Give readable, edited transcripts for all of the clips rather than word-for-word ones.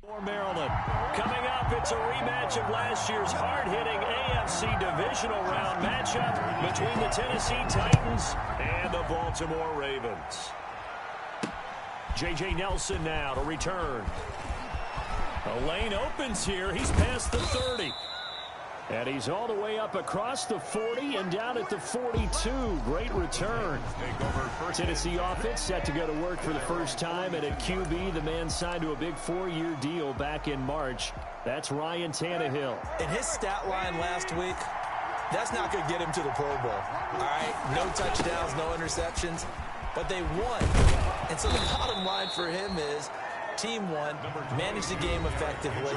For Maryland. Coming up, it's a rematch of last year's hard-hitting AFC divisional round matchup between the Tennessee Titans and the Baltimore Ravens. J.J. Nelson now to return. A lane opens here. He's past the 30. And he's all the way up across the 40 and down at the 42. Great return. Tennessee offense set to go to work for the first time. And at QB, the man signed to a big 4-year deal back in March. That's Ryan Tannehill. And his stat line last week, that's not going to get him to the Pro Bowl. All right, no touchdowns, no interceptions. But they won. And so the bottom line for him is team won, managed the game effectively,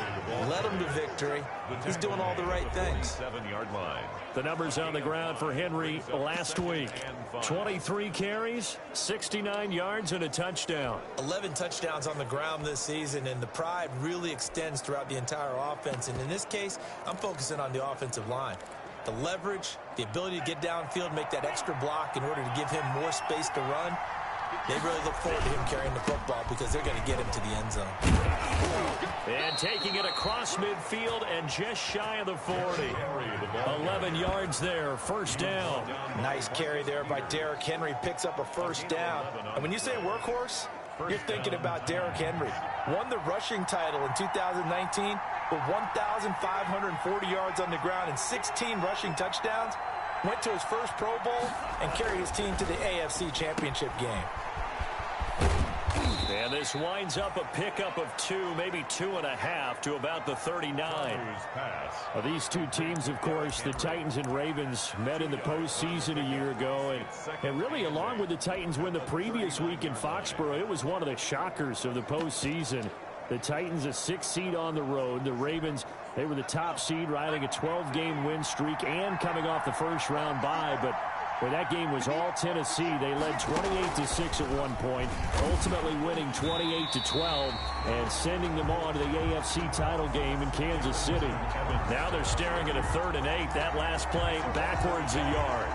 led them to victory. He's doing all the right things. 7-yard line. The numbers on the ground for Henry last week. 23 carries, 69 yards, and a touchdown. 11 touchdowns on the ground this season, and the pride really extends throughout the entire offense. And in this case, I'm focusing on the offensive line. The leverage, the ability to get downfield, make that extra block in order to give him more space to run. They really look forward to him carrying the football because they're going to get him to the end zone. And taking it across midfield and just shy of the 40. 11 yards there, first down. Nice carry there by Derrick Henry. Picks up a first down. And when you say workhorse, you're thinking about Derrick Henry. Won the rushing title in 2019 with 1,540 yards on the ground and 16 rushing touchdowns. Went to his first Pro Bowl and carried his team to the AFC Championship game. And this winds up a pickup of 2, maybe 2.5 to about the 39. Well, these two teams, of course, the Titans and Ravens, met in the postseason a year ago. And really, along with the Titans win the previous week in Foxborough, it was one of the shockers of the postseason. The Titans, a 6th seed on the road. The Ravens, they were the top seed, riding a 12-game win streak and coming off the first-round bye. But where that game was all Tennessee, they led 28-6 at one point, ultimately winning 28-12 and sending them on to the AFC title game in Kansas City. Now they're staring at a 3rd and 8. That last play backwards a yard.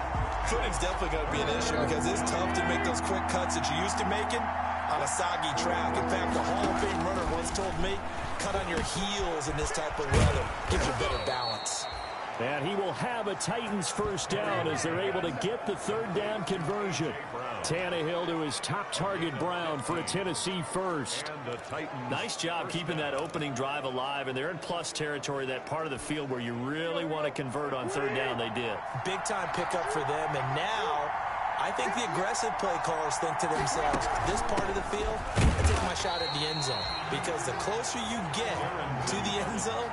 Footing's definitely going to be an issue because it's tough to make those quick cuts that you're used to making on a soggy track. In fact, the Hall of Fame runner once told me, cut on your heels in this type of weather. Gives you better balance. And he will have a Titans first down as they're able to get the 3rd down conversion. Tannehill to his top target, Brown, for a Tennessee first. Nice job keeping that opening drive alive, and they're in plus territory, that part of the field where you really want to convert on 3rd down. They did. Big time pickup for them, and now I think the aggressive play callers think to themselves, this part of the field, I take my shot at the end zone. Because the closer you get to the end zone,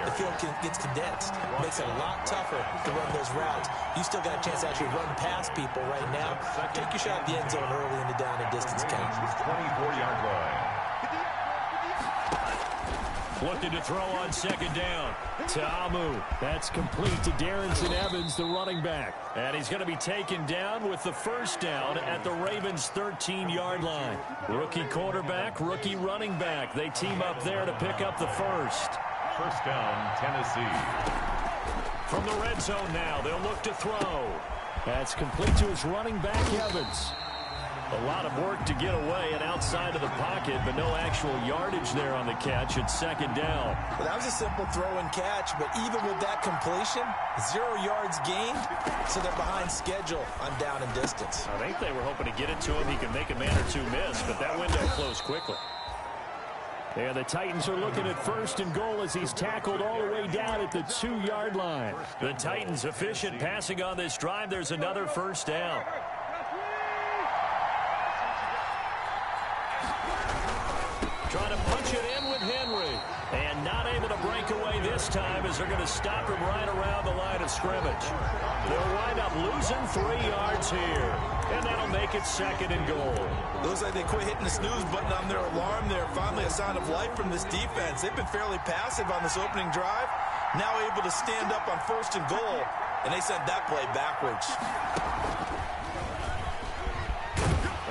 the field gets condensed. Makes it a lot tougher to run those routes. You still got a chance to actually run past people right now. Take your shot at the end zone early in the down and distance count. 24-yard line. Looking to throw on 2nd down. Ta'amu. That's complete to Darrington Evans, the running back. And he's going to be taken down with the first down at the Ravens' 13-yard line. Rookie quarterback, rookie running back. They team up there to pick up the first. First down, Tennessee. From the red zone now, they'll look to throw. That's complete to his running back, Evans. A lot of work to get away and outside of the pocket, but no actual yardage there on the catch at 2nd down. Well, that was a simple throw and catch, but even with that completion, 0 yards gained, so they're behind schedule on down and distance. I think they were hoping to get it to him. He could make a man or two miss, but that window closed quickly. And the Titans are looking at 1st and goal as he's tackled all the way down at the 2-yard line. The Titans efficient passing on this drive. There's another first down. Trying to punch it in with Henry. And not able to break away this time as they're going to stop him right around the line of scrimmage. They'll wind up losing 3 yards here. And that'll make it 2nd and goal. Looks like they quit hitting the snooze button on their alarm there. Finally a sign of life from this defense. They've been fairly passive on this opening drive. Now able to stand up on 1st and goal. And they sent that play backwards.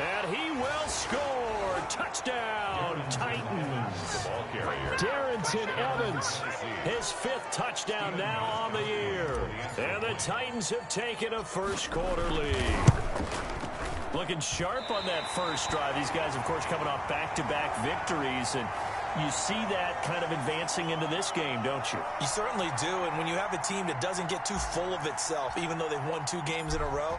And he will score. Touchdown, Titans. Darrington Evans, his 5th touchdown now on the year. And the Titans have taken a first-quarter lead. Looking sharp on that first drive. These guys, of course, coming off back-to-back victories. And You see that kind of advancing into this game, don't you? You certainly do, and when you have a team that doesn't get too full of itself, even though they've won 2 games in a row,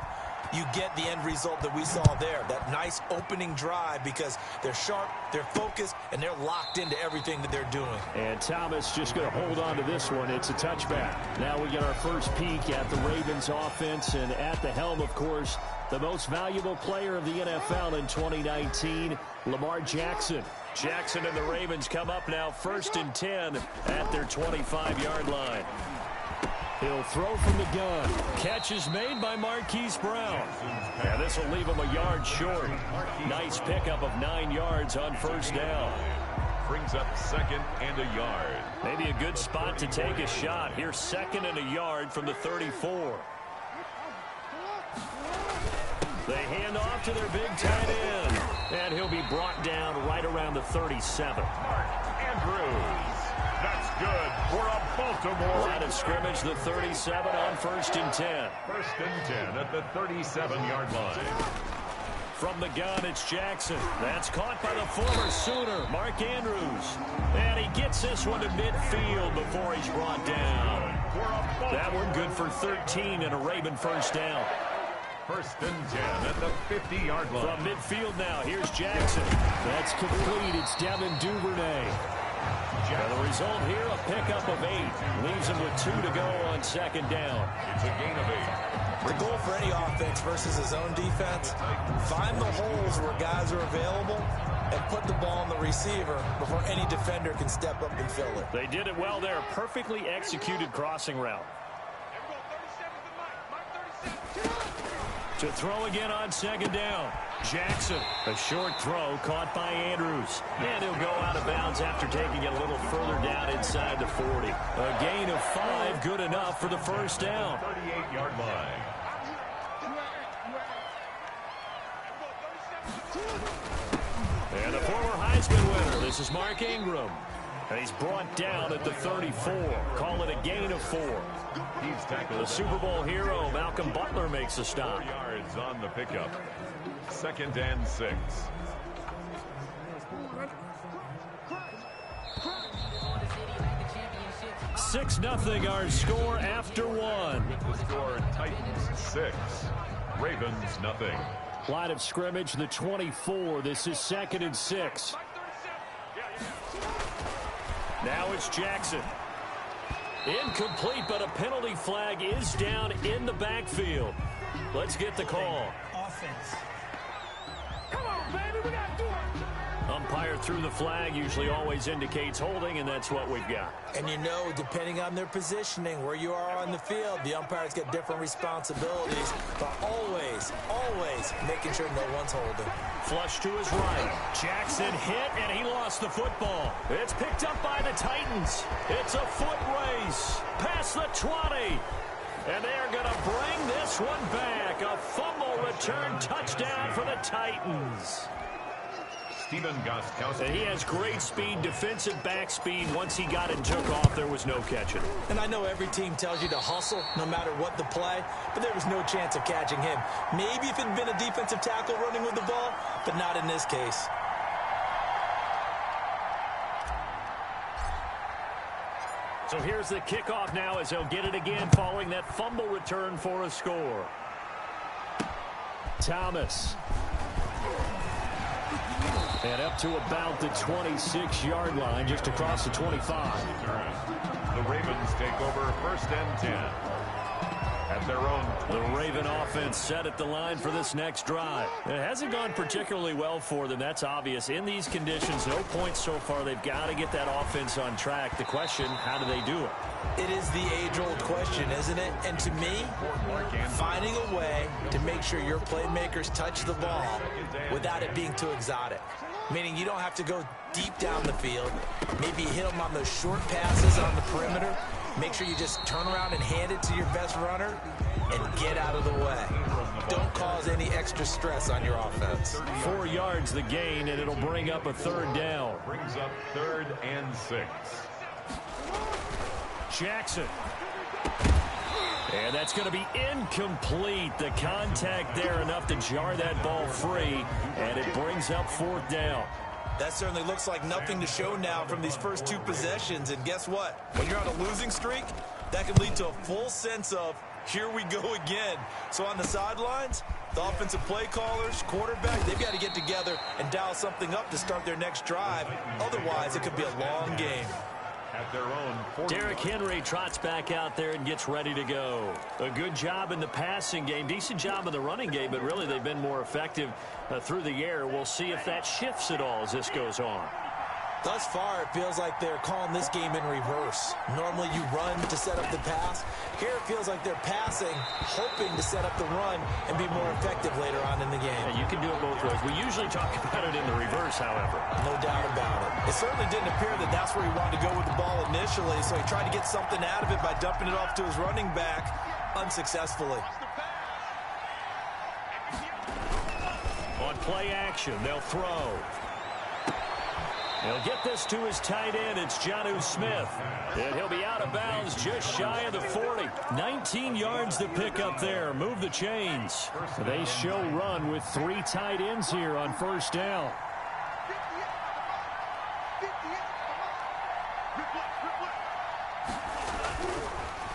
you get the end result that we saw there, that nice opening drive, because they're sharp, they're focused, and they're locked into everything that they're doing. And Thomas just going to hold on to this one. It's a touchback. Now we get our first peek at the Ravens offense, and at the helm, of course, the most valuable player of the NFL in 2019, Lamar Jackson. Jackson and the Ravens come up now 1st and 10 at their 25-yard line. He'll throw from the gun. Catch is made by Marquise Brown. And this will leave him a yard short. Nice pickup of 9 yards on 1st down. Brings up 2nd and a yard. Maybe a good spot to take a shot. Here's 2nd and a yard from the 34. They hand off to their big tight end. And he'll be brought down right around the 37. Andrews. That's good for a Baltimore. Line of scrimmage, the 37 on 1st and 10. 1st and 10 at the 37-yard line. From the gun, it's Jackson. That's caught by the former Sooner, Mark Andrews. And he gets this one to midfield before he's brought down. That one good for 13 and a Raven 1st down. 1st and 10 at the 50-yard line. From midfield now, here's Jackson. That's complete. It's Devin Duvernay. And the result here, a pickup of 8. Leaves him with 2 to go on 2nd down. It's a gain of 8. The goal for any offense versus his own defense, find the holes where guys are available and put the ball on the receiver before any defender can step up and fill it. They did it well there. Perfectly executed crossing route. To throw again on 2nd down. Jackson, a short throw caught by Andrews. And he'll go out of bounds after taking it a little further down inside the 40. A gain of 5, good enough for the 1st down. 38-yard line. And the former Heisman winner, this is Mark Ingram. And he's brought down at the 34. Call it a gain of 4. He's tackled. The Super Bowl hero, Malcolm Butler, makes a stop. 4 yards on the pickup. 2nd and 6. Six nothing our score after 1. The score, Titans 6. Ravens nothing. Line of scrimmage, the 24. This is 2nd and 6. Now it's Jackson. Incomplete, but a penalty flag is down in the backfield. Let's get the call. Offense. Come on, baby, we got to do it. Umpire threw the flag, usually always indicates holding, and that's what we've got. And you know, depending on their positioning, where you are on the field, the umpires get different responsibilities, but always making sure no one's holding. Flush to his right. Jackson hit, and he lost the football. It's picked up by the Titans. It's a foot race. Past the 20. And they're going to bring this one back. A fumble return touchdown for the Titans. Stephen Gostkowski. And he has great speed, defensive back speed. Once he got it and took off, there was no catching. And I know every team tells you to hustle no matter what the play, but there was no chance of catching him. Maybe if it had been a defensive tackle running with the ball, but not in this case. So here's the kickoff now as they'll get it again following that fumble return for a score. Thomas. And up to about the 26-yard line, just across the 25. The Ravens take over 1st and 10. At their own. The Raven offense set at the line for this next drive. It hasn't gone particularly well for them. That's obvious. In these conditions, no points so far. They've got to get that offense on track. The question, how do they do it? It is the age-old question, isn't it? And to me, finding a way to make sure your playmakers touch the ball without it being too exotic. Meaning you don't have to go deep down the field. Maybe hit them on those short passes on the perimeter. Make sure you just turn around and hand it to your best runner and get out of the way. Don't cause any extra stress on your offense. 4 yards the gain, and it'll bring up a 3rd down. Brings up 3rd and 6. Jackson. And that's going to be incomplete. The contact there enough to jar that ball free, and it brings up 4th down. That certainly looks like nothing to show now from these first two possessions. And guess what? When you're on a losing streak, that can lead to a full sense of, here we go again. So on the sidelines, the offensive play callers, quarterback, they've got to get together and dial something up to start their next drive. Otherwise, it could be a long game. At their own Derrick Henry trots back out there and gets ready to go. A good job in the passing game, decent job in the running game, but really they've been more effective through the air. We'll see if that shifts at all as this goes on. Thus far, it feels like they're calling this game in reverse. Normally you run to set up the pass. Here it feels like they're passing, hoping to set up the run and be more effective later on in the game. Yeah, you can do it both ways. We usually talk about it in the reverse, however. No doubt about it. It certainly didn't appear that that's where he wanted to go with the ball initially, so he tried to get something out of it by dumping it off to his running back unsuccessfully. On play action, they'll throw. He'll get this to his tight end. It's Jonnu Smith. And he'll be out of bounds just shy of the 40. 19 yards to pick up there. Move the chains. They show run with 3 tight ends here on first down.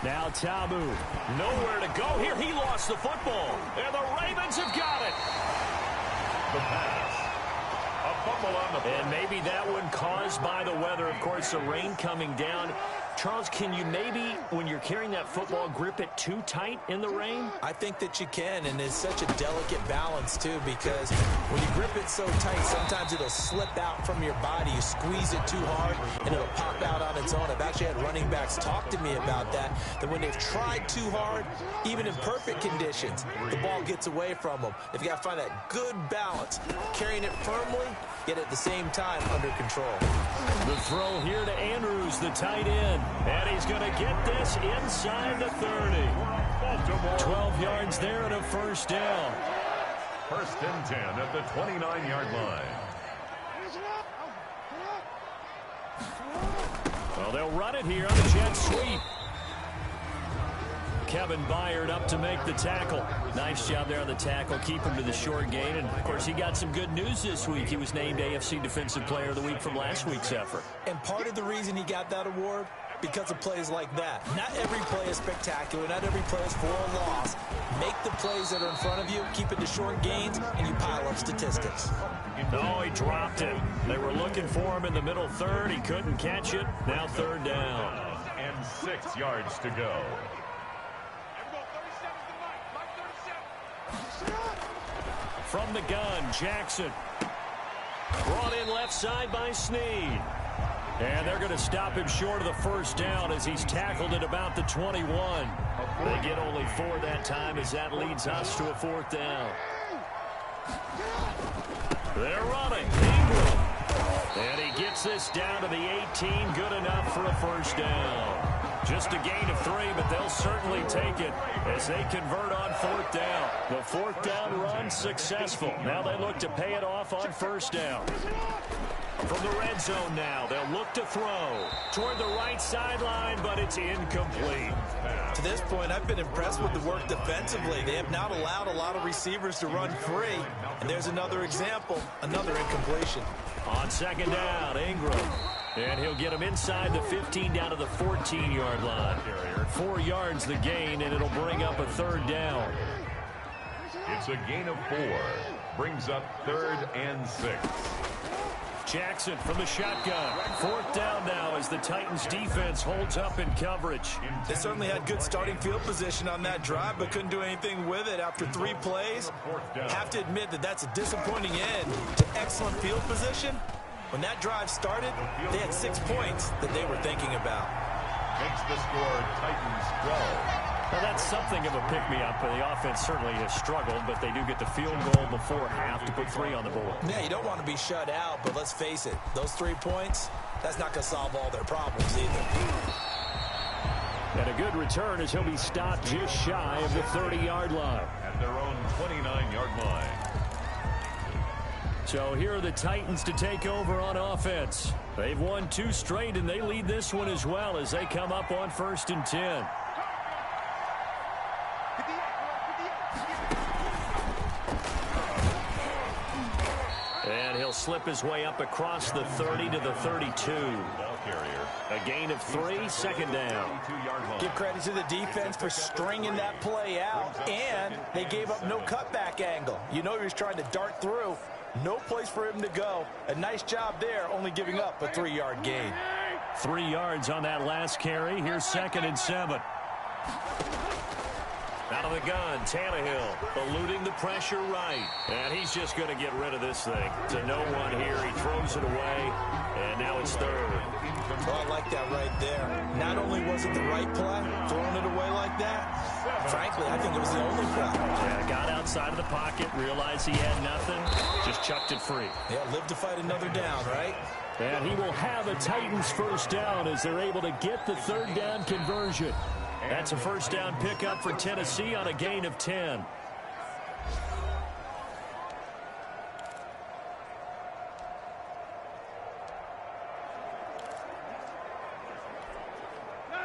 Now Tabu. Nowhere to go here. He lost the football. And the Ravens have got it. the pass. A fumble on the play. And maybe that one caused by the weather. Of course, the rain coming down. Charles, can you maybe, when you're carrying that football, grip it too tight in the rain? I think that you can, and it's such a delicate balance, too, because when you grip it so tight, sometimes it'll slip out from your body. You squeeze it too hard, and it'll pop out on its own. I've actually had running backs talk to me about that when they've tried too hard, even in perfect conditions, the ball gets away from them. They've got to find that good balance, carrying it firmly, yet at the same time under control. The throw here to Andrews, the tight end. And he's going to get this inside the 30. 12 yards there and a first down. First and 10 at the 29-yard line. Well, they'll run it here on the jet sweep. Kevin Byard up to make the tackle. Nice job there on the tackle. Keep him to the short gain. And, of course, he got some good news this week. He was named AFC Defensive Player of the Week from last week's effort. And part of the reason he got that award, because of plays like that. Not every play is spectacular. Not every play is for a loss. Make the plays that are in front of you, keep it to short gains, and you pile up statistics. No, he dropped it. They were looking for him in the middle third. He couldn't catch it. Now third down. And 6 yards to go. From the gun, Jackson. Brought in left side by Snead. And they're going to stop him short of the first down as he's tackled at about the 21. They get only 4 that time as that leads us to a fourth down. They're running. Ingram. And he gets this down to the 18. Good enough for a first down. Just a gain of 3, but they'll certainly take it as they convert on fourth down. The fourth down run successful. Now they look to pay it off on first down. From the red zone now, they'll look to throw toward the right sideline, but it's incomplete. To this point, I've been impressed with the work defensively. They have not allowed a lot of receivers to run free. And there's another example, another incompletion. On second down, Ingram. And he'll get him inside the 15 down to the 14-yard line. 4 yards the gain, and it'll bring up a third down. It's a gain of 4. Brings up 3rd and 6. Jackson from the shotgun. Fourth down now as the Titans defense holds up in coverage. They certainly had good starting field position on that drive, but couldn't do anything with it after 3 plays. Have to admit that that's a disappointing end to excellent field position. When that drive started, they had 6 points that they were thinking about. Makes the score Titans 12. Well, that's something of a pick-me-up. The offense certainly has struggled, but they do get the field goal before half to put 3 on the board. Yeah, you don't want to be shut out, but let's face it, those 3 points, that's not going to solve all their problems either. And a good return as he'll be stopped just shy of the 30-yard line. At their own 29-yard line. So here are the Titans to take over on offense. They've won 2 straight, and they lead this one as well as they come up on 1st and 10. And he'll slip his way up across the 30 to the 32. A gain of 3, second down. Give credit to the defense for stringing that play out, and they gave up no cutback angle. You know he was trying to dart through. No place for him to go. A nice job there, only giving up a 3-yard gain. 3 yards on that last carry. Here's 2nd and 7. Out of the gun, Tannehill eluding the pressure right. And he's just going to get rid of this thing. To no one here. He throws it away, and now it's 3rd. Oh, I like that right there. Not only was it the right play, throwing it away like that, frankly, I think it was the only play. Yeah, got outside of the pocket, realized he had nothing, just chucked it free. Yeah, live to fight another down, right? And he will have a Titans first down as they're able to get the 3rd down conversion. That's a first down pickup for Tennessee on a gain of 10.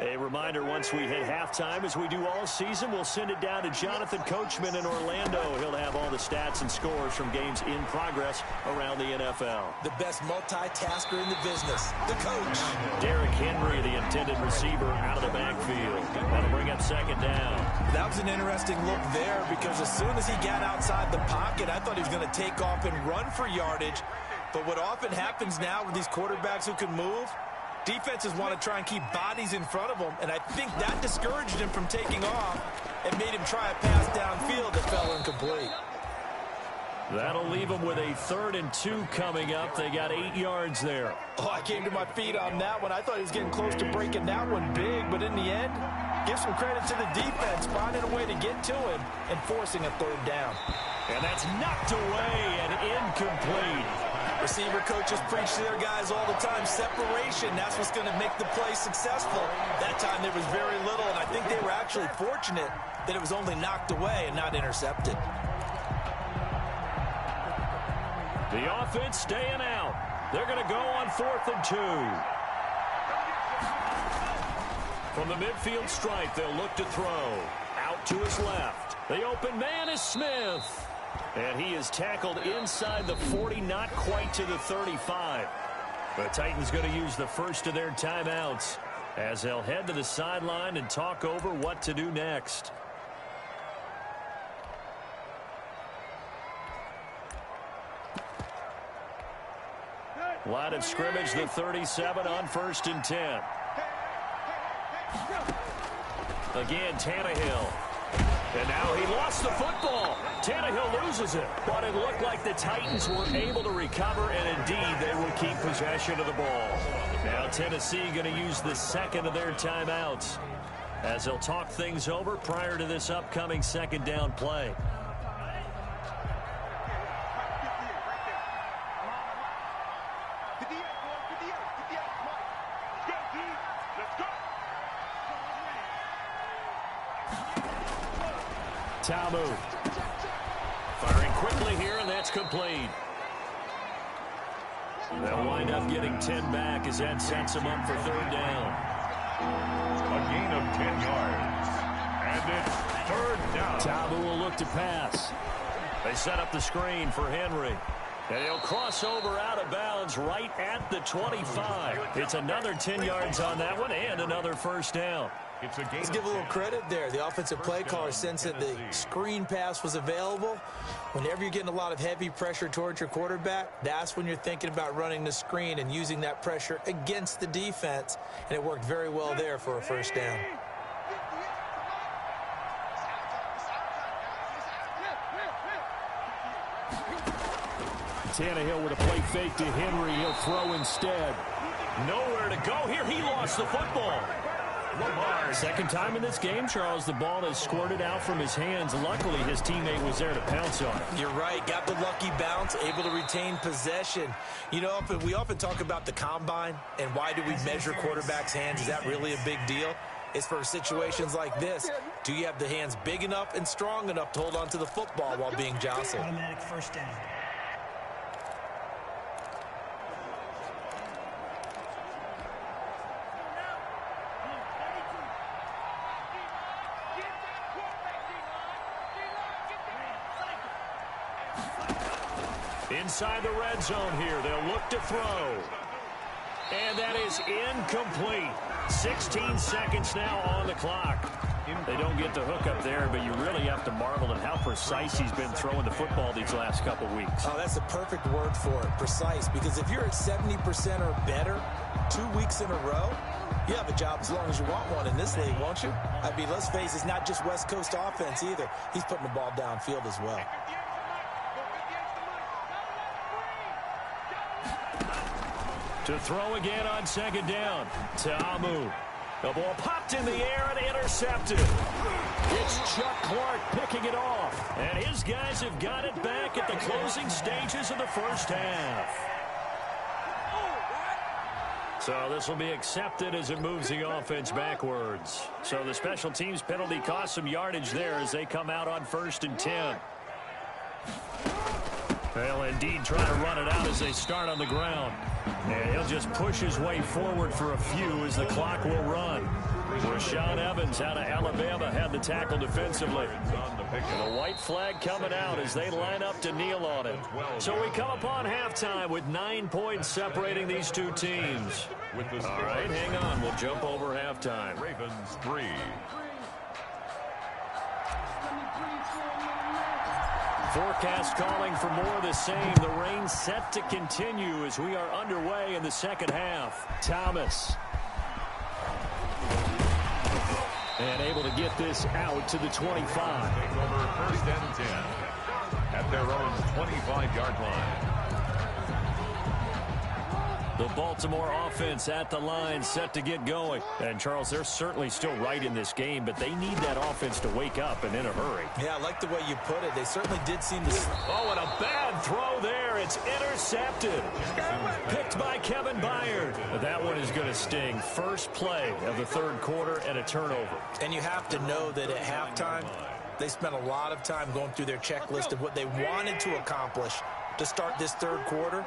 A reminder, once we hit halftime, as we do all season, we'll send it down to Jonathan Coachman in Orlando. He'll have all the stats and scores from games in progress around the NFL. The best multitasker in the business, the coach. Derrick Henry, the intended receiver, out of the backfield. That'll bring up 2nd down. That was an interesting look there because as soon as he got outside the pocket, I thought he was going to take off and run for yardage. But what often happens now with these quarterbacks who can move, defenses want to try and keep bodies in front of him, and I think that discouraged him from taking off and made him try a pass downfield that fell incomplete. That'll leave them with a 3rd and 2 coming up. They got 8 yards there. Oh, I came to my feet on that one. I thought he was getting close to breaking that one big, but in the end, give some credit to the defense, finding a way to get to him and forcing a 3rd down. And that's knocked away and incomplete. Receiver coaches preach to their guys all the time. Separation, that's what's going to make the play successful. That time there was very little, and I think they were actually fortunate that it was only knocked away and not intercepted. The offense staying out. They're going to go on 4th and 2. From the midfield stripe, they'll look to throw. Out to his left. The open man is Smith. And he is tackled inside the 40, not quite to the 35. The Titans going to use the first of their timeouts as they'll head to the sideline and talk over what to do next. Line of scrimmage, the 37 on 1st and 10. Again, Tannehill. And now he lost the football. Tannehill loses it. But it looked like the Titans were able to recover, and indeed they will keep possession of the ball. Now Tennessee going to use the 2nd of their timeouts as they'll talk things over prior to this upcoming 2nd down play. Tamu firing quickly here, and that's complete. They'll wind up getting 10 back as that sets them up for 3rd down. A gain of 10 yards. And it's 3rd down. Tamu will look to pass. They set up the screen for Henry. And he'll cross over out of bounds right at the 25. It's another 10 yards on that one and another 1st down. Let's give a little credit there. The offensive play caller sensed that the screen pass was available. Whenever you're getting a lot of heavy pressure towards your quarterback, that's when you're thinking about running the screen and using that pressure against the defense. And it worked very well there for a 1st down. Tannehill with a play fake to Henry. He'll throw instead. Nowhere to go here. He lost the football. Second time in this game, Charles, the ball has squirted out from his hands. Luckily, his teammate was there to pounce on it. You're right. Got the lucky bounce, able to retain possession. You know, we often talk about the combine and why do we measure quarterbacks' hands. Is that really a big deal? It's for situations like this. Do you have the hands big enough and strong enough to hold on to the football while being jostled? Automatic 1st down. Inside the red zone here. They'll look to throw. And that is incomplete. 16 seconds now on the clock. They don't get the hook up there, but you really have to marvel at how precise he's been throwing the football these last couple weeks. Oh, that's the perfect word for it, precise. Because if you're at 70% or better 2 weeks in a row, you have a job as long as you want one in this league, won't you? I mean, let's face it, it's not just West Coast offense either. He's putting the ball downfield as well. To throw again on second down. Ta'amu. The ball popped in the air and intercepted. It's Chuck Clark picking it off. And his guys have got it back at the closing stages of the first half. So this will be accepted as it moves the offense backwards. So the special teams penalty cost some yardage there as they come out on 1st and 10. They'll indeed try to run it out as they start on the ground. And he'll just push his way forward for a few as the clock will run. Rashaan Evans out of Alabama had the tackle defensively. And the white flag coming out as they line up to kneel on it. So we come upon halftime with 9 points separating these two teams. All right, hang on. We'll jump over halftime. Ravens 3. Forecast calling for more of the same. The rain set to continue as we are underway in the second half. Thomas. And able to get this out to the 25. Take over 1st and 10 at their own 25-yard line. The Baltimore offense at the line, set to get going. And, Charles, they're certainly still right in this game, but they need that offense to wake up and in a hurry. Yeah, I like the way you put it. They certainly did seem to... Oh, and a bad throw there. It's intercepted. Picked by Kevin Byard. That one is going to sting. First play of the third quarter and a turnover. And you have to know that at halftime, they spent a lot of time going through their checklist of what they wanted to accomplish to start this third quarter.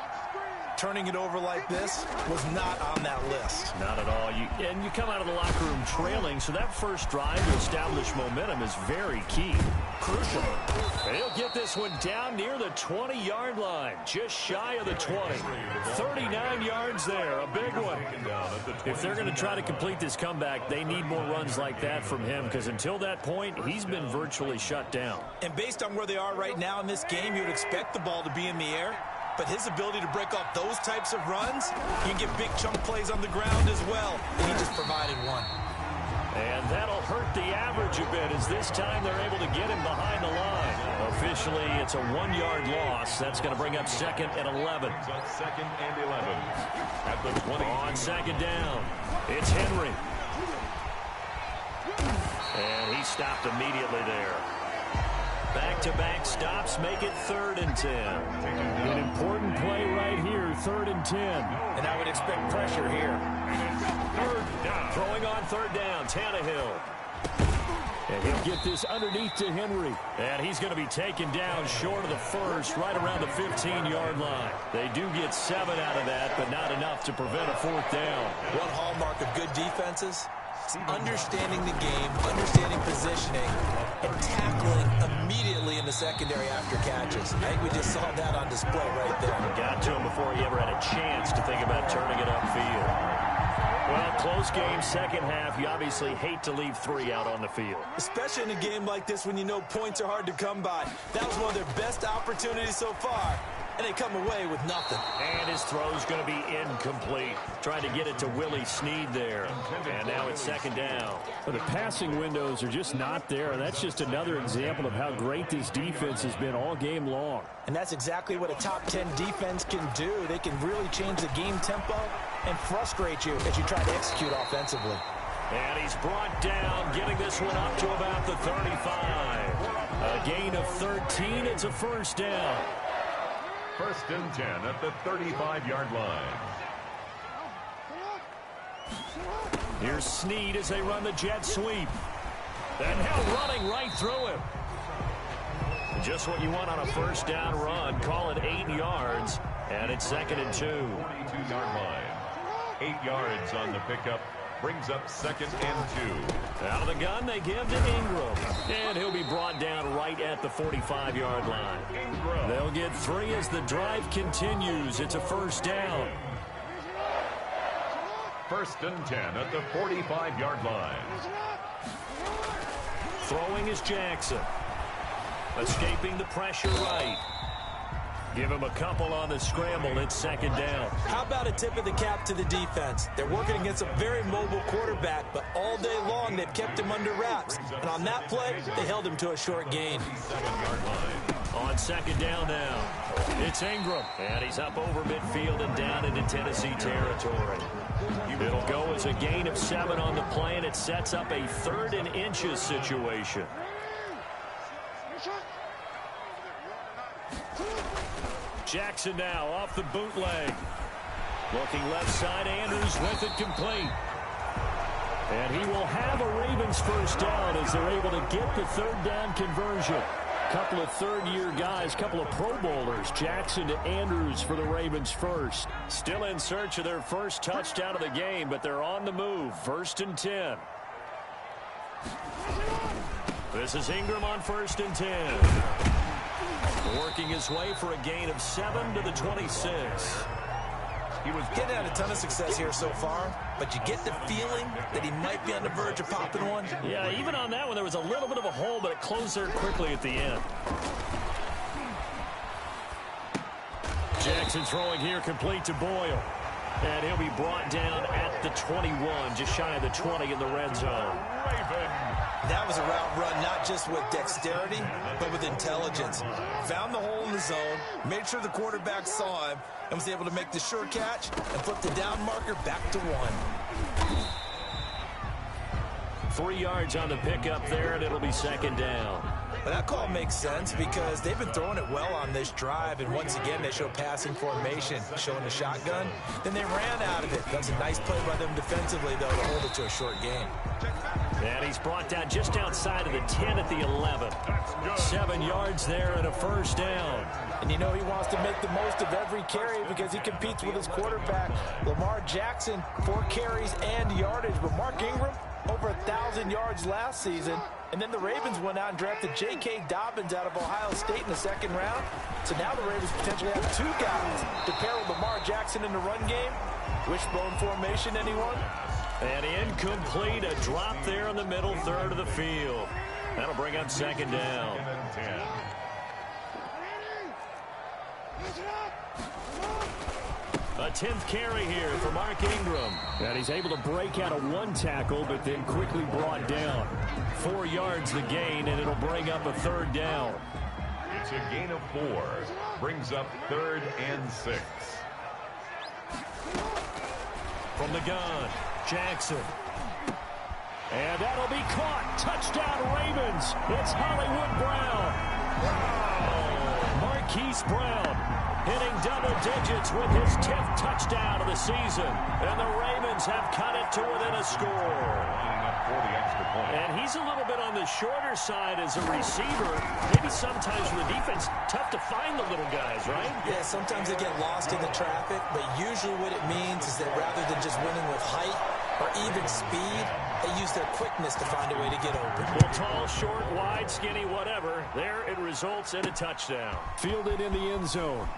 Turning it over like this was not on that list. Not at all. And you come out of the locker room trailing, so that first drive to establish momentum is very key. Crucial. And he'll get this one down near the 20-yard line, just shy of the 20. 39 yards there, a big one. If they're going to try to complete this comeback, they need more runs like that from him, because until that point, he's been virtually shut down. And based on where they are right now in this game, you would expect the ball to be in the air. But his ability to break off those types of runs, he can get big chunk plays on the ground as well. And he just provided one. And that'll hurt the average a bit as this time they're able to get him behind the line. Officially, it's a 1-yard loss. That's going to bring up 2nd and 11. Second and 11 at the 20. On second down, it's Henry. And he stopped immediately there. Back-to-back stops make it 3rd and 10. An important play right here, 3rd and 10. And I would expect pressure here. Third down. Throwing on 3rd down, Tannehill. And he'll get this underneath to Henry. And he's going to be taken down short of the first, right around the 15-yard line. They do get 7 out of that, but not enough to prevent a 4th down. One hallmark of good defenses, understanding the game, understanding positioning, and tackling immediately in the secondary after catches. I think we just saw that on display right there. Got to him before he ever had a chance to think about turning it upfield. Well, close game, second half. You obviously hate to leave 3 out on the field. Especially in a game like this when you know points are hard to come by. That was one of their best opportunities so far. And they come away with nothing. And his throw's going to be incomplete. Trying to get it to Willie Snead there. And now it's 2nd down. Well, the passing windows are just not there. And that's just another example of how great this defense has been all game long. And that's exactly what a top 10 defense can do. They can really change the game tempo and frustrate you as you try to execute offensively. And he's brought down, getting this one up to about the 35. A gain of 13. It's a 1st down. 1st and 10 at the 35-yard line. Here's Snead as they run the jet sweep. And now running right through him. Just what you want on a 1st down run. Call it 8 yards. And it's 2nd and 2. 22-yard line. 8 yards on the pickup Brings up 2nd and 2. Out of the gun, they give to Ingram. And he'll be brought down right at the 45-yard line. They'll get 3 as the drive continues. It's a first down. 1st and 10 at the 45-yard line. Throwing is Jackson. Escaping the pressure right. Give him a couple on the scramble. It's 2nd down. How about a tip of the cap to the defense? They're working against a very mobile quarterback, but all day long they've kept him under wraps. And on that play, they held him to a short gain. 7-yard line. On 2nd down now. It's Ingram. And he's up over midfield and down into Tennessee territory. It'll go as a gain of 7 on the play, and it sets up a 3rd and inches situation. Jackson now off the bootleg. Looking left side, Andrews with it complete. And he will have a Ravens first down as they're able to get the 3rd down conversion. Couple of 3rd-year guys, couple of Pro Bowlers. Jackson to Andrews for the Ravens first. Still in search of their first touchdown of the game, but they're on the move. 1st and 10. This is Ingram on 1st and 10. Working his way for a gain of 7 to the 26. He was getting out a ton of success here so far, but you get the feeling that he might be on the verge of popping one. Yeah, even on that one, there was a little bit of a hole, but it closed there quickly at the end. Jackson throwing here, complete to Boyle. And he'll be brought down at the 21, just shy of the 20 in the red zone. That was a route run not just with dexterity, but with intelligence. Found the hole in the zone, made sure the quarterback saw him, and was able to make the sure catch and flip the down marker back to 1. 3 yards on the pickup there, and it'll be 2nd down. But that call makes sense because they've been throwing it well on this drive, and once again they show passing formation, showing the shotgun. Then they ran out of it. That's a nice play by them defensively, though, to hold it to a short game. And he's brought down just outside of the 10 at the 11. 7 yards there and a first down. And you know he wants to make the most of every carry because he competes with his quarterback. Lamar Jackson, 4 carries and yardage, but Mark Ingram, over 1,000 yards last season. And then the Ravens went out and drafted J.K. Dobbins out of Ohio State in the 2nd round. So now the Ravens potentially have 2 guys to pair with Lamar Jackson in the run game. Wishbone formation, anyone? And incomplete, a drop there in the middle 3rd of the field. That'll bring up 2nd down. A 10th carry here for Mark Ingram. And he's able to break out of 1 tackle, but then quickly brought down. 4 yards the gain, and it'll bring up a 3rd down. It's a gain of 4. Brings up 3rd and 6. From the gun, Jackson. And that'll be caught. Touchdown, Ravens. It's Hollywood Brown. Marquise Brown hitting double digits with his 10th touchdown of the season. And the Ravens have cut it to within a score. Lining up for the extra point. And he's a little bit on the shorter side as a receiver. Maybe sometimes for the defense, tough to find the little guys, right? Yeah, sometimes they get lost in the traffic, but usually what it means is that rather than just winning with height or even speed, they use their quickness to find a way to get open. Well, tall, short, wide, skinny, whatever. There it results in a touchdown. Fielded in the end zone.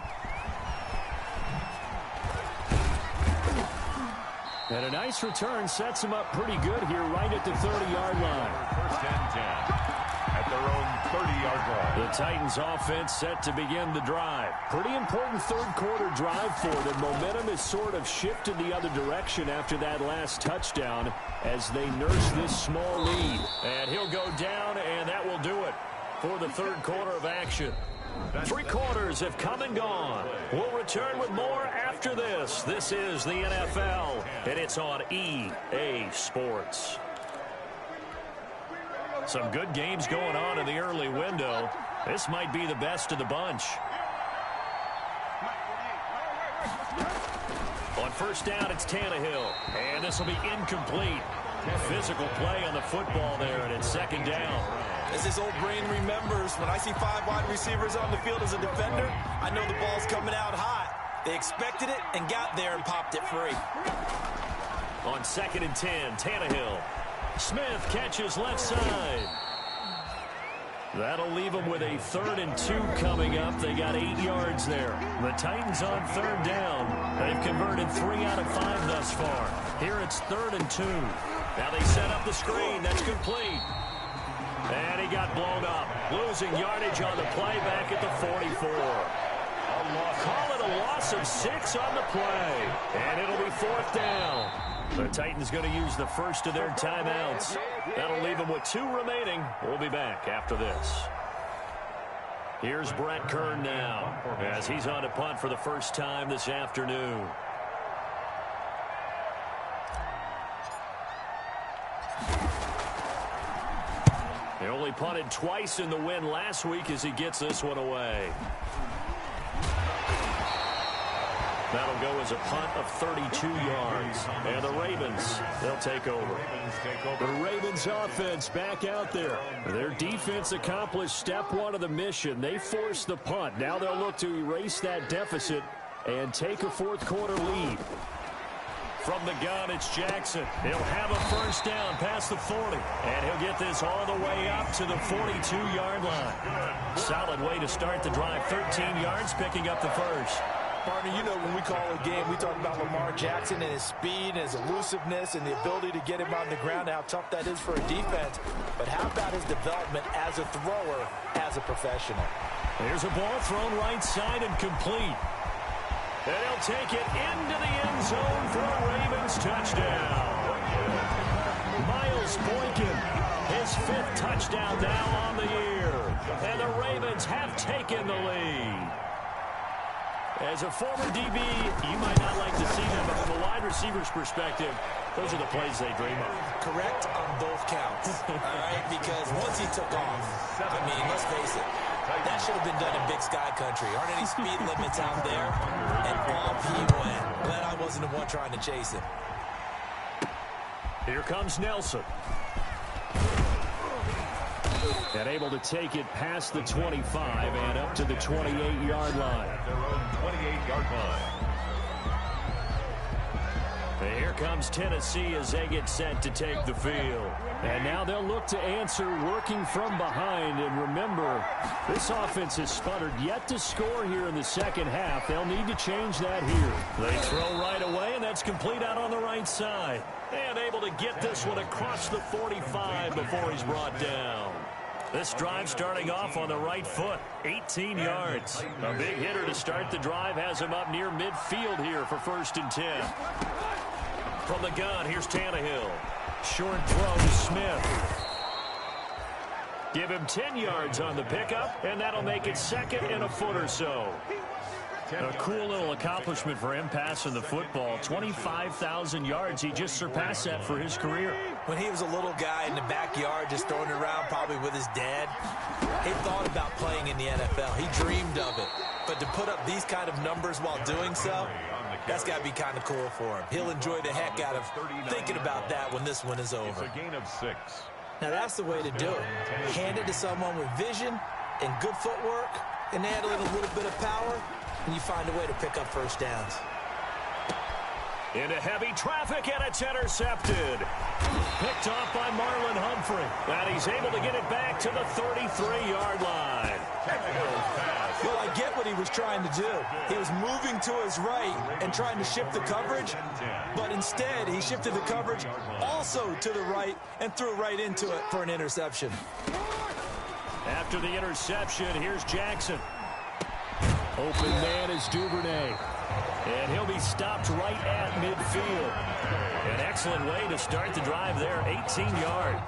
And a nice return sets him up pretty good here right at the 30-yard line. 1st and 10 at their own 30-yard line. The Titans offense set to begin the drive. Pretty important 3rd quarter drive for them. Momentum has sort of shifted the other direction after that last touchdown as they nurse this small lead. And he'll go down, and that will do it for the 3rd quarter of action. 3 quarters have come and gone. We'll return with more after this. This is the NFL, and it's on EA Sports. Some good games going on in the early window. This might be the best of the bunch. On 1st down, it's Tannehill, and this will be incomplete. Physical play on the football there, and it's 2nd down. As his old brain remembers, when I see 5 wide receivers on the field as a defender, I know the ball's coming out hot. They expected it and got there and popped it free. On 2nd and 10, Tannehill. Smith catches left side. That'll leave them with a 3rd and 2 coming up. They got 8 yards there. The Titans on 3rd down. They've converted 3 out of 5 thus far. Here it's 3rd and 2. Now they set up the screen. That's complete. And he got blown up. Losing yardage on the play back at the 44. Call it a loss of 6 on the play. And it'll be 4th down. The Titans going to use the first of their timeouts. That'll leave them with 2 remaining. We'll be back after this. Here's Brett Kern now as he's on to punt for the first time this afternoon. He only punted twice in the win last week as he gets this one away. That'll go as a punt of 32 yards. And the Ravens, they'll take over. The Ravens offense back out there. Their defense accomplished step 1 of the mission. They forced the punt. Now they'll look to erase that deficit and take a 4th quarter lead. From the gun, it's Jackson. He'll have a first down past the 40. And he'll get this all the way up to the 42-yard line. Solid way to start the drive. 13 yards, picking up the first. Partner, you know when we call a game, we talk about Lamar Jackson and his speed and his elusiveness and the ability to get him on the ground and how tough that is for a defense. But how about his development as a thrower, as a professional? There's a ball thrown right side and complete. And he'll take it into the end zone for a Ravens touchdown. Miles Boykin, his 5th touchdown now on the year. And the Ravens have taken the lead. As a former DB, you might not like to see them, but from a wide receiver's perspective, those are the plays they dream of. Correct on both counts, all right? Because once he took off, I mean, let's face it, that should have been done in Big Sky Country. Aren't any speed limits out there? And off he went. Glad I wasn't the one trying to chase him. Here comes Nelson. And able to take it past the 25 and up to the 28-yard line. Their own 28-yard line. Here comes Tennessee as they get set to take the field. And now they'll look to answer working from behind. And remember, this offense has sputtered yet to score here in the second half. They'll need to change that here. They throw right away, and that's complete out on the right side. And able to get this one across the 45 before he's brought down. This drive starting off on the right foot, 18 yards. A big hitter to start the drive has him up near midfield here for 1st and 10. From the gun, here's Tannehill. Short throw, Smith. Give him 10 yards on the pickup, and that'll make it 2nd and a foot or so. A cool little accomplishment for him passing the football. 25,000 yards. He just surpassed that for his career. When he was a little guy in the backyard just throwing it around probably with his dad, he thought about playing in the NFL. He dreamed of it. But to put up these kind of numbers while doing so, that's got to be kind of cool for him. He'll enjoy the heck out of thinking about that when this one is over. It's a gain of 6. Now that's the way to do it. Hand it to someone with vision and good footwork and add a little bit of power, and you find a way to pick up first downs. Into heavy traffic, and it's intercepted. Picked off by Marlon Humphrey. And he's able to get it back to the 33-yard line. Well, I get what he was trying to do. He was moving to his right and trying to shift the coverage, but instead he shifted the coverage also to the right and threw right into it for an interception. After the interception, here's Jackson. Open man is Duvernay. And he'll be stopped right at midfield. An excellent way to start the drive there, 18-yard.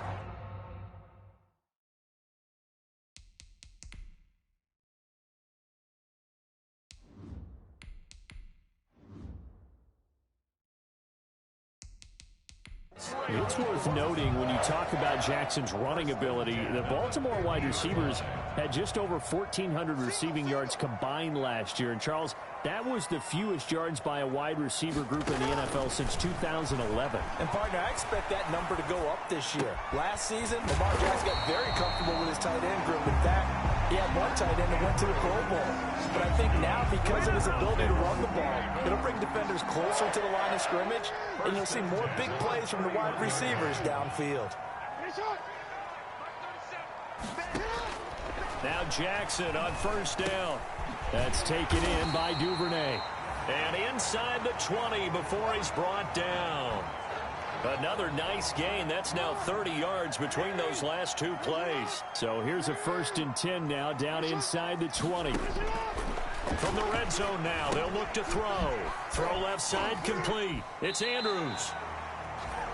It's worth noting when you talk about Jackson's running ability, the Baltimore wide receivers had just over 1,400 receiving yards combined last year. And, Charles, that was the fewest yards by a wide receiver group in the NFL since 2011. And, partner, I expect that number to go up this year. Last season, Lamar Jackson got very comfortable with his tight end group. In fact, He had one tight end that went to the Pro Bowl. But I think now, because of his ability to run the ball, it'll bring defenders closer to the line of scrimmage, and you'll see more big plays from the wide receivers downfield. Now Jackson on first down. That's taken in by Duvernay. And inside the 20 before he's brought down. Another nice gain. That's now 30 yards between those last two plays. So here's a 1st and 10 now down inside the 20. From the red zone now, they'll look to throw. Throw left side complete. It's Andrews.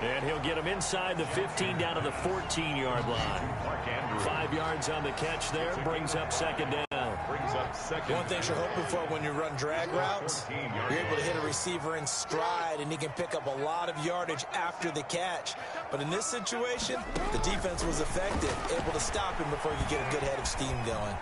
And he'll get him inside the 15 down to the 14-yard line. 5 yards on the catch there. Brings up 2nd down. One thing you're hoping for when you run drag routes, you're able to hit a receiver in stride, and he can pick up a lot of yardage after the catch. But in this situation, the defense was effective, able to stop him before you get a good head of steam going.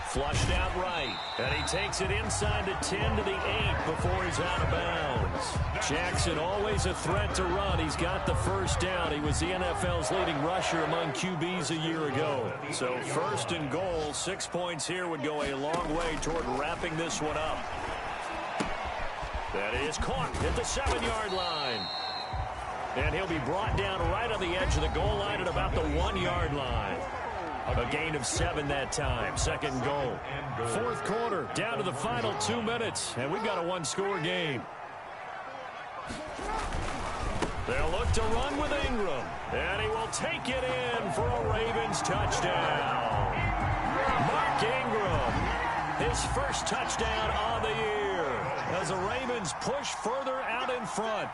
Flushed out right, and he takes it inside the 10 to the 8 before he's out of bounds. Jackson always a threat to run. He's got the 1st down. He was the NFL's leading rusher among QBs a year ago. So 1st and goal, 6 points here would go a long way toward wrapping this one up. That is caught at the 7-yard line. And he'll be brought down right on the edge of the goal line at about the 1-yard line. A gain of 7 that time. 2nd and goal. 4th quarter, down to the final 2 minutes, and we've got a 1-score game. They'll look to run with Ingram, and he will take it in for a Ravens touchdown. Mark Ingram, his 1st touchdown on the year, as the Ravens push further out in front.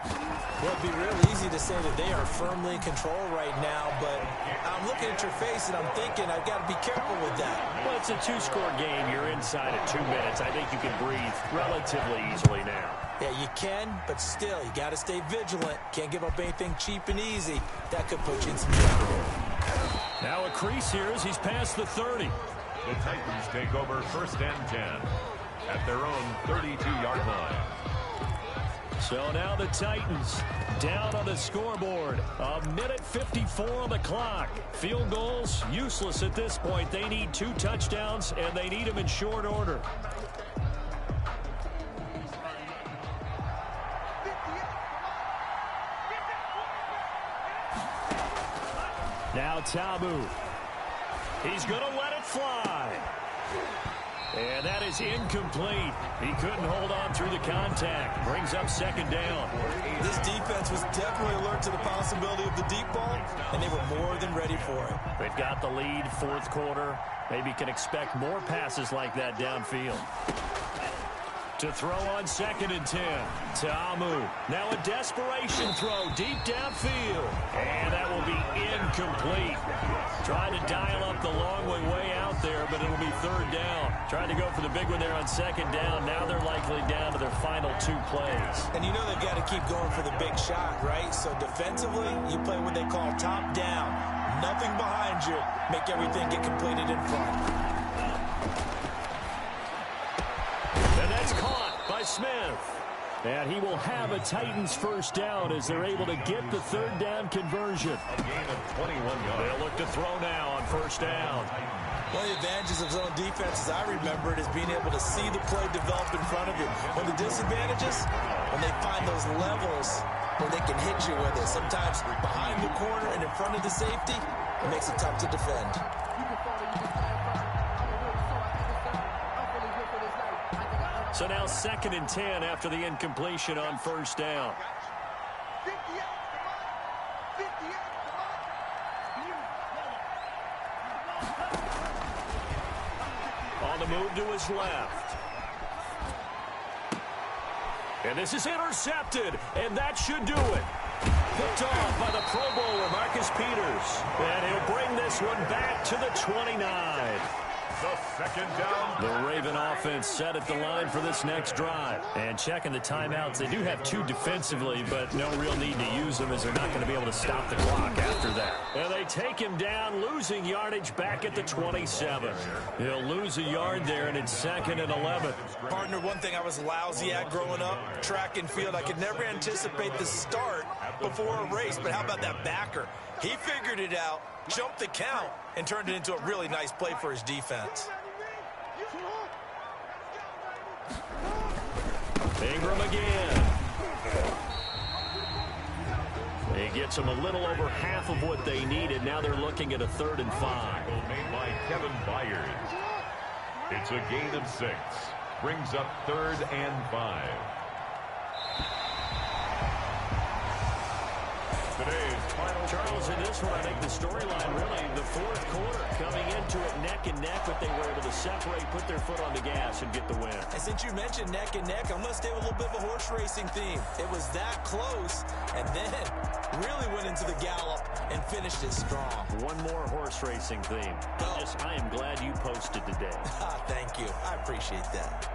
Well, it'd be real easy to say that they are firmly in control right now, but I'm looking at your face and I'm thinking I've got to be careful with that. Well, it's a 2-score game. You're inside at 2 minutes. I think you can breathe relatively easily now. Yeah, you can, but still, you got to stay vigilant. Can't give up anything cheap and easy. That could put you in some trouble. Now a crease here as he's past the 30. The Titans take over 1st and 10 at their own 32-yard line. So now the Titans down on the scoreboard. 1:54 on the clock. Field goals useless at this point. They need 2 touchdowns, and they need them in short order. Now Tabu. He's going to let it fly. And that is incomplete. He couldn't hold on through the contact. Brings up 2nd down. This defense was definitely alert to the possibility of the deep ball, and they were more than ready for it. They've got the lead, 4th quarter. Maybe can expect more passes like that downfield. To throw on 2nd and 10. Ta'amu. Now a desperation throw deep downfield. And that will be incomplete. Trying to dial up the long way out there, but it'll be 3rd down. Trying to go for the big one there on 2nd down. Now they're likely down to their final 2 plays. And you know they've got to keep going for the big shot, right? So defensively, you play what they call top down. Nothing behind you. Make everything get completed in front. And that's caught by Smith. And he will have a Titans 1st down as they're able to get the 3rd down conversion. A gain of 21 yards. They'll look to throw now on 1st down. One of the advantages of zone defense, as I remember it, is being able to see the play develop in front of you. One of the disadvantages, when they find those levels where they can hit you with it. Sometimes behind the corner and in front of the safety, it makes it tough to defend. So now 2nd and 10 after the incompletion on 1st down. On the move to his left. And this is intercepted, and that should do it. Picked off by the Pro Bowler, Marcus Peters. And he'll bring this one back to the 29. The 2nd down. The Raven offense set at the line for this next drive. And checking the timeouts, they do have 2 defensively, but no real need to use them as they're not going to be able to stop the clock after that. And they take him down, losing yardage back at the 27. He'll lose a yard there, and it's 2nd and 11. Partner, one thing I was lousy at growing up, track and field, I could never anticipate the start before a race, but how about that backer? He figured it out, jumped the count, and turned it into a really nice play for his defense. Ingram again. He gets them a little over half of what they needed. Now they're looking at a 3rd and 5. Made by Kevin Byers. It's a gain of 6. Brings up 3rd and 5. Today's final. Charles, in this one, I think the storyline really, the 4th quarter, coming into it neck and neck, but they were able to separate, put their foot on the gas, and get the win. And since you mentioned neck and neck, I'm going to stay with a little bit of a horse racing theme. It was that close, and then really went into the gallop and finished it strong. One more horse racing theme. I am glad you posted today. Thank you. I appreciate that.